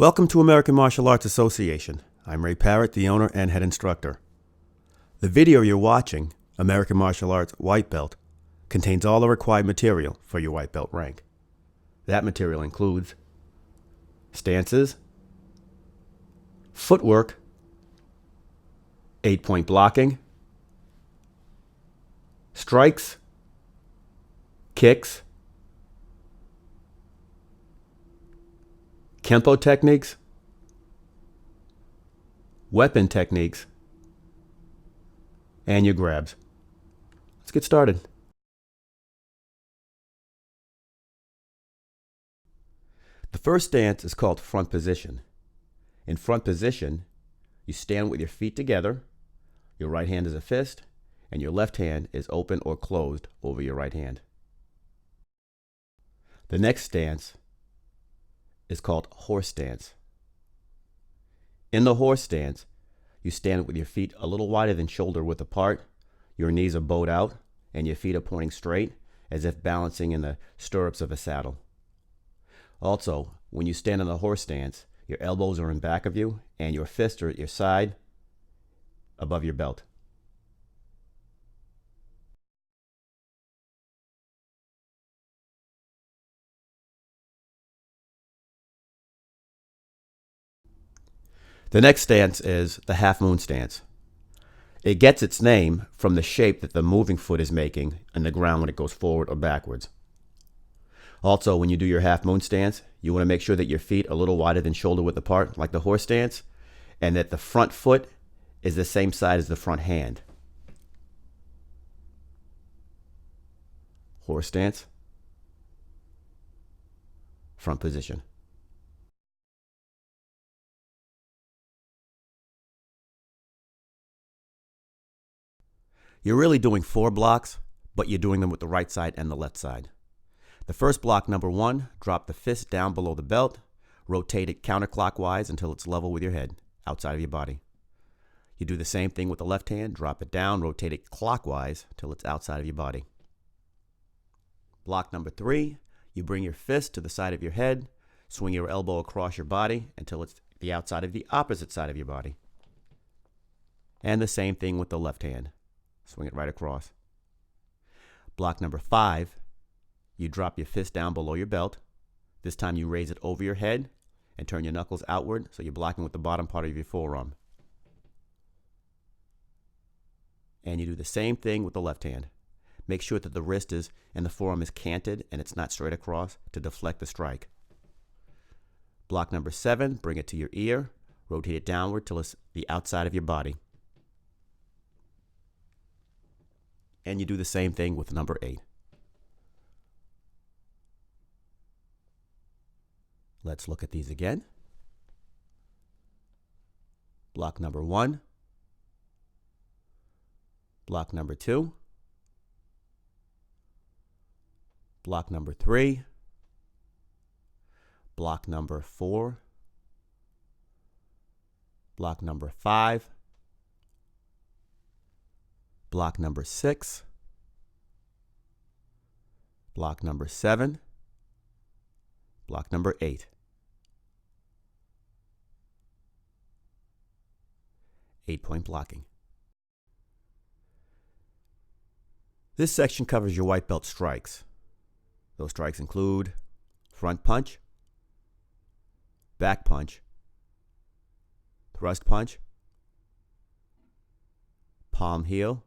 Welcome to American Martial Arts Association. I'm Ray Parrett, the owner and head instructor. The video you're watching, American Martial Arts White Belt, contains all the required material for your white belt rank. That material includes stances, footwork, 8-point blocking, strikes, kicks, Kempo techniques, weapon techniques, and your grabs. Let's get started. The first stance is called front position. In front position, you stand with your feet together, your right hand is a fist, and your left hand is open or closed over your right hand. The next stance is called horse stance. In the horse stance, you stand with your feet a little wider than shoulder width apart, your knees are bowed out, and your feet are pointing straight as if balancing in the stirrups of a saddle. Also, when you stand in the horse stance, your elbows are in back of you and your fists are at your side above your belt. The next stance is the half moon stance. It gets its name from the shape that the moving foot is making in the ground when it goes forward or backwards. Also, when you do your half moon stance, you want to make sure that your feet are a little wider than shoulder width apart, like the horse stance, and that the front foot is the same side as the front hand. Horse stance, front position. You're really doing 4 blocks, but you're doing them with the right side and the left side. The first block, number 1, drop the fist down below the belt, rotate it counterclockwise until it's level with your head, outside of your body. You do the same thing with the left hand, drop it down, rotate it clockwise until it's outside of your body. Block number 3, you bring your fist to the side of your head, swing your elbow across your body until it's the outside of the opposite side of your body. And the same thing with the left hand. Swing it right across. Block number 5, you drop your fist down below your belt. This time you raise it over your head and turn your knuckles outward so you're blocking with the bottom part of your forearm. And you do the same thing with the left hand. Make sure that the wrist is and the forearm is canted and it's not straight across to deflect the strike. Block number 7, bring it to your ear, rotate it downward till it's the outside of your body. And you do the same thing with number 8. Let's look at these again. Block number 1. Block number 2. Block number 3. Block number 4. Block number 5. Block number 6, block number 7, block number 8. 8-point blocking. This section covers your white belt strikes. Those strikes include front punch, back punch, thrust punch, palm heel,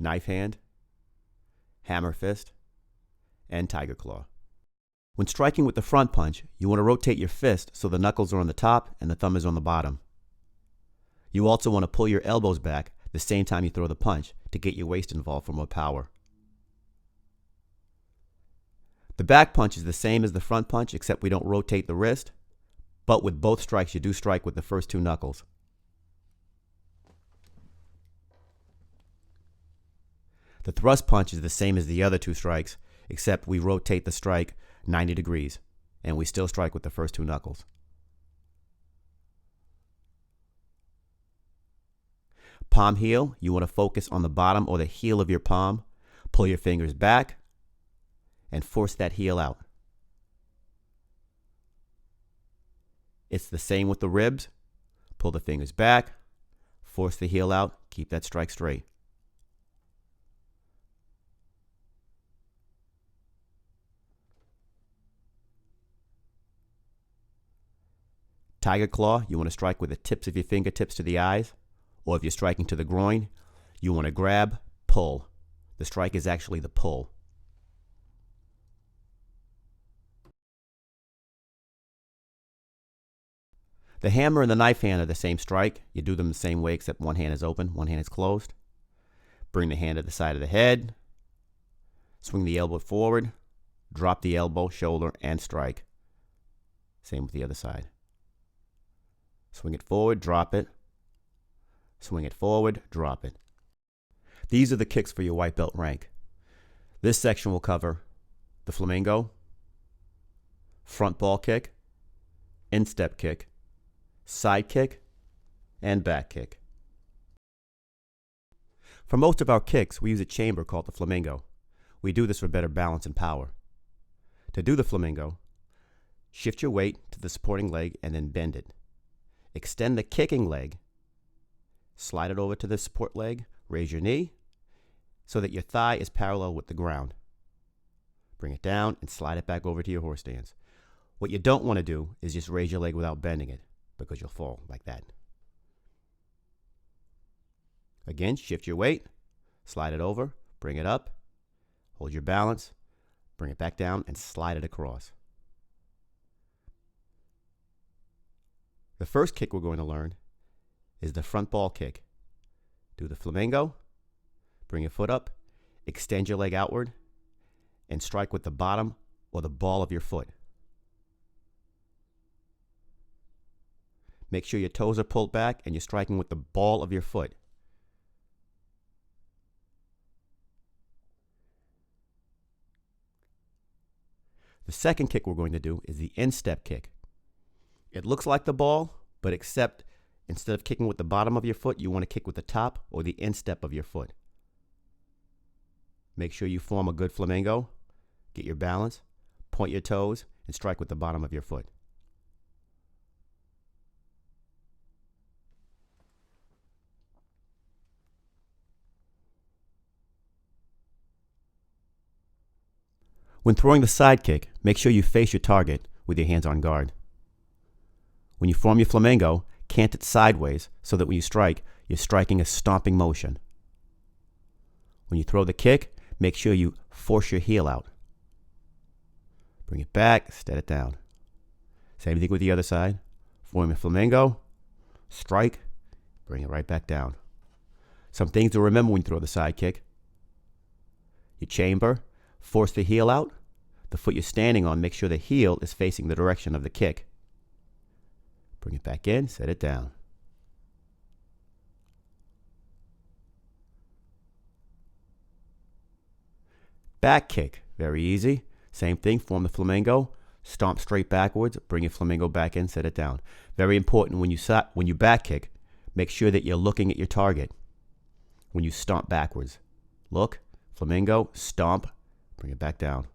knife hand, hammer fist, and tiger claw. When striking with the front punch, you want to rotate your fist so the knuckles are on the top and the thumb is on the bottom. You also want to pull your elbows back the same time you throw the punch to get your waist involved for more power. The back punch is the same as the front punch, except we don't rotate the wrist, but with both strikes, you do strike with the first two knuckles. The thrust punch is the same as the other two strikes, except we rotate the strike 90 degrees, and we still strike with the first two knuckles. Palm heel, you want to focus on the bottom or the heel of your palm. Pull your fingers back and force that heel out. It's the same with the ribs. Pull the fingers back, force the heel out, keep that strike straight. Tiger claw, you want to strike with the tips of your fingertips to the eyes, or if you're striking to the groin, you want to grab, pull. The strike is actually the pull. The hammer and the knife hand are the same strike. You do them the same way, except one hand is open, one hand is closed. Bring the hand to the side of the head. Swing the elbow forward. Drop the elbow, shoulder, and strike. Same with the other side. Swing it forward, drop it. Swing it forward, drop it. These are the kicks for your white belt rank. This section will cover the flamingo, front ball kick, instep kick, side kick, and back kick. For most of our kicks, we use a chamber called the flamingo. We do this for better balance and power. To do the flamingo, shift your weight to the supporting leg and then bend it. Extend the kicking leg, slide it over to the support leg, raise your knee so that your thigh is parallel with the ground. Bring it down and slide it back over to your horse stance. What you don't want to do is just raise your leg without bending it, because you'll fall like that. Again, shift your weight, slide it over, bring it up, hold your balance, bring it back down, and slide it across. The first kick we're going to learn is the front ball kick. Do the flamingo, bring your foot up, extend your leg outward, and strike with the bottom or the ball of your foot. Make sure your toes are pulled back and you're striking with the ball of your foot. The second kick we're going to do is the instep kick. It looks like the ball, but except instead of kicking with the bottom of your foot, you want to kick with the top or the instep of your foot. Make sure you form a good flamingo. Get your balance, point your toes, and strike with the bottom of your foot. When throwing the side kick, make sure you face your target with your hands on guard. When you form your flamingo, cant it sideways so that when you strike, you're striking a stomping motion. When you throw the kick, make sure you force your heel out. Bring it back, set it down. Same thing with the other side. Form a flamingo, strike, bring it right back down. Some things to remember when you throw the side kick. You chamber, force the heel out. The foot you're standing on, make sure the heel is facing the direction of the kick. Bring it back in, set it down. Back kick, very easy. Same thing, form the flamingo, stomp straight backwards, bring your flamingo back in, set it down. Very important when you back kick, make sure that you're looking at your target. When you stomp backwards, look, flamingo, stomp, bring it back down.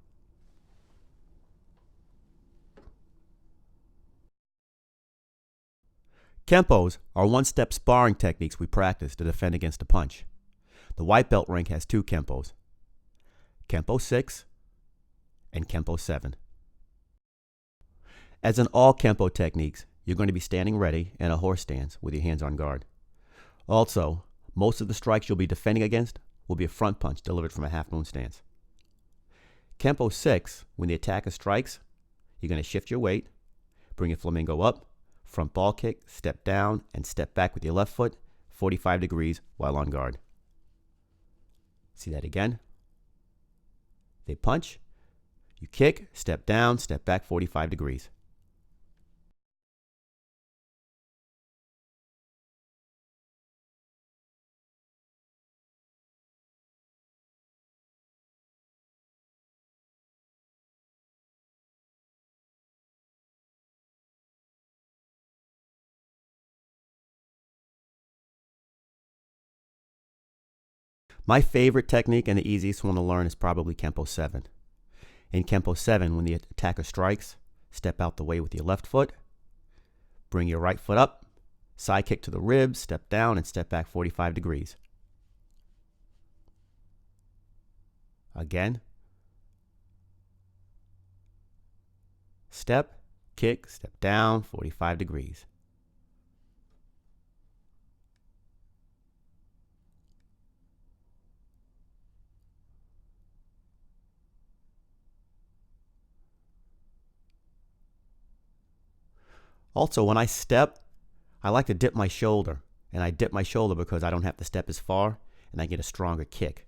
Kempos are one-step sparring techniques we practice to defend against a punch. The white belt rank has two Kempos, Kempo 6 and Kempo 7. As in all Kempo techniques, you're going to be standing ready in a horse stance with your hands on guard. Also, most of the strikes you'll be defending against will be a front punch delivered from a half-moon stance. Kempo 6, when the attacker strikes, you're going to shift your weight, bring your flamingo up, front ball kick, step down, and step back with your left foot 45 degrees while on guard. See that again? They punch, you kick, step down, step back 45 degrees. My favorite technique and the easiest one to learn is probably Kempo 7. In Kempo 7, when the attacker strikes, step out the way with your left foot, bring your right foot up, side kick to the ribs, step down, and step back 45 degrees. Again. Step, kick, step down, 45 degrees. Also, when I step, I like to dip my shoulder. And I dip my shoulder because I don't have to step as far, and I get a stronger kick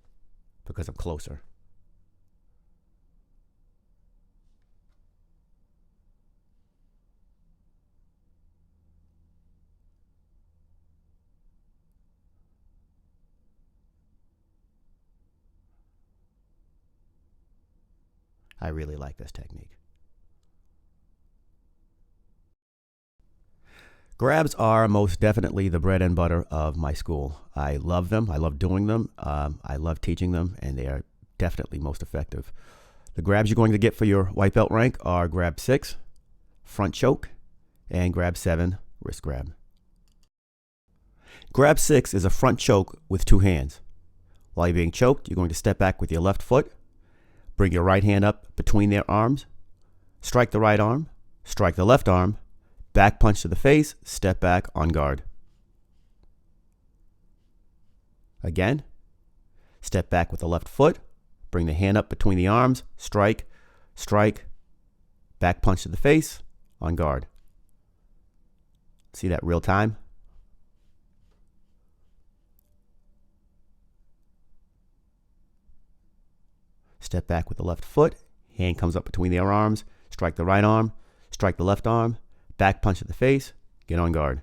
because I'm closer. I really like this technique. Grabs are most definitely the bread and butter of my school. I love them. I love doing them. I love teaching them, and they are definitely most effective. The grabs you're going to get for your white belt rank are grab 6, front choke, and grab 7, wrist grab. Grab 6 is a front choke with 2 hands. While you're being choked, you're going to step back with your left foot, bring your right hand up between their arms, strike the right arm, strike the left arm, back punch to the face, step back on guard. Again, step back with the left foot, bring the hand up between the arms, strike, strike, back punch to the face, on guard. See that real time? Step back with the left foot, hand comes up between their arms, strike the right arm, strike the left arm, back punch to the face, get on guard.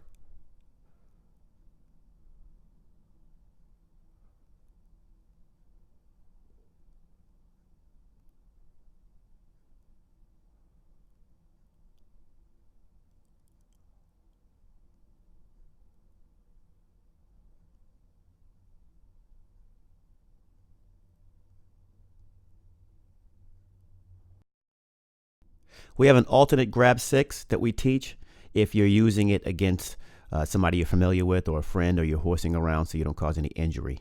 We have an alternate grab 6 that we teach if you're using it against somebody you're familiar with or a friend, or you're horsing around so you don't cause any injury.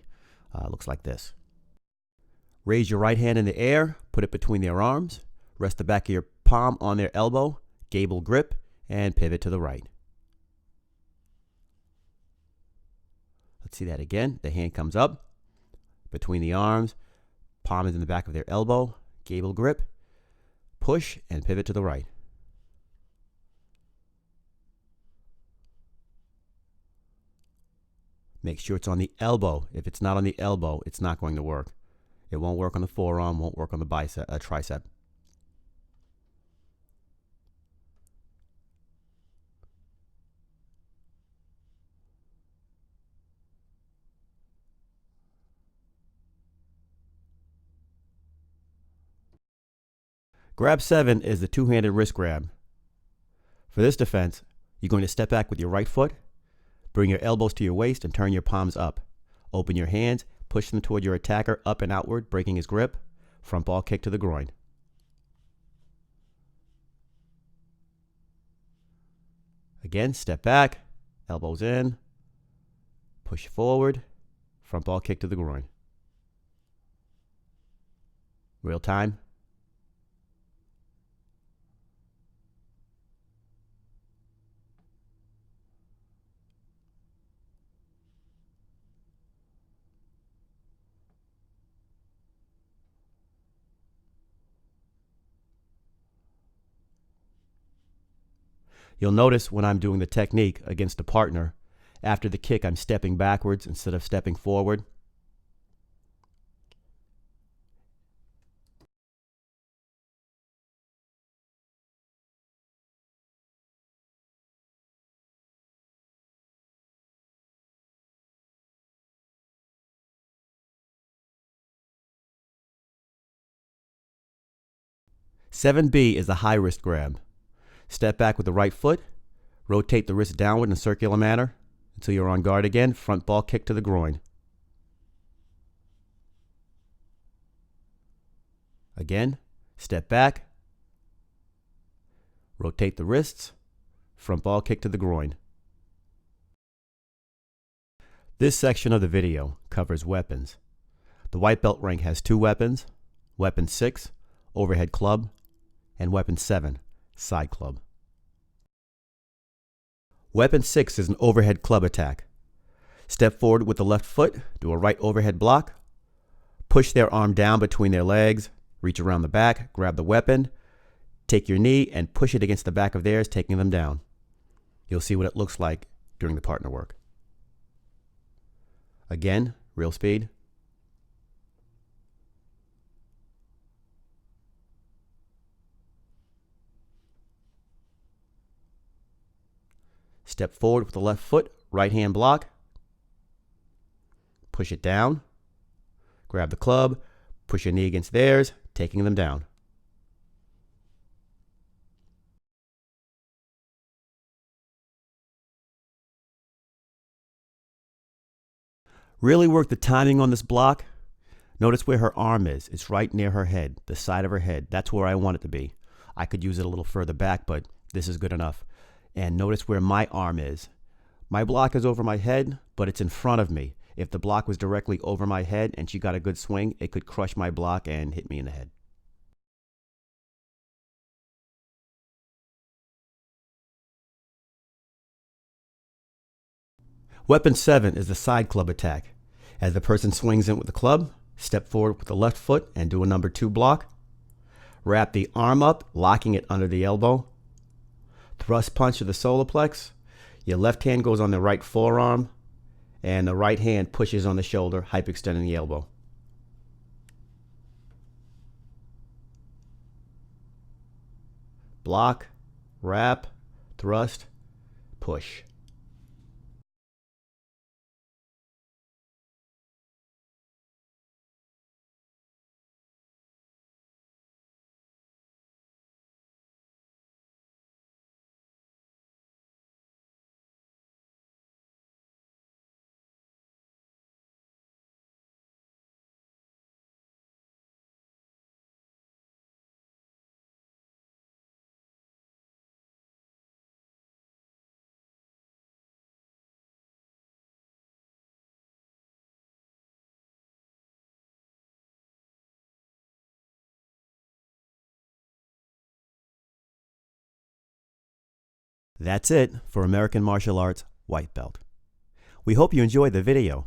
Looks like this. Raise your right hand in the air, put it between their arms, rest the back of your palm on their elbow, gable grip, and pivot to the right. Let's see that again. The hand comes up between the arms, palm is in the back of their elbow, gable grip, push, and pivot to the right. Make sure it's on the elbow. If it's not on the elbow, it's not going to work. It won't work on the forearm, won't work on the tricep. Grab 7 is the two-handed wrist grab. For this defense, you're going to step back with your right foot, bring your elbows to your waist, and turn your palms up. Open your hands, push them toward your attacker up and outward, breaking his grip. Front ball kick to the groin. Again, step back, elbows in, push forward, front ball kick to the groin. Real time. You'll notice when I'm doing the technique against a partner, after the kick I'm stepping backwards instead of stepping forward. Seven B is the high wrist grab. Step back with the right foot, rotate the wrist downward in a circular manner until you're on guard again, front ball kick to the groin. Again, step back, rotate the wrists, front ball kick to the groin. This section of the video covers weapons. The white belt rank has 2 weapons, Weapon 6, overhead club, and Weapon 7, side club. Weapon 6 is an overhead club attack. Step forward with the left foot, do a right overhead block, push their arm down between their legs, reach around the back, grab the weapon, take your knee and push it against the back of theirs, taking them down. You'll see what it looks like during the partner work. Again, real speed. Step forward with the left foot, right hand block. Push it down. Grab the club, push your knee against theirs, taking them down. Really work the timing on this block. Notice where her arm is. It's right near her head, the side of her head. That's where I want it to be. I could use it a little further back, but this is good enough. And notice where my arm is. My block is over my head, but it's in front of me. If the block was directly over my head and she got a good swing, it could crush my block and hit me in the head. Weapon 7 is the side club attack. As the person swings in with the club, step forward with the left foot and do a number 2 block. Wrap the arm up, locking it under the elbow. Thrust punch to the solar plex. Your left hand goes on the right forearm, and the right hand pushes on the shoulder, hyperextending the elbow. Block, wrap, thrust, push. That's it for American Martial Arts White Belt. We hope you enjoyed the video.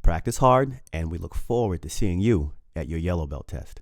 Practice hard, and we look forward to seeing you at your yellow belt test.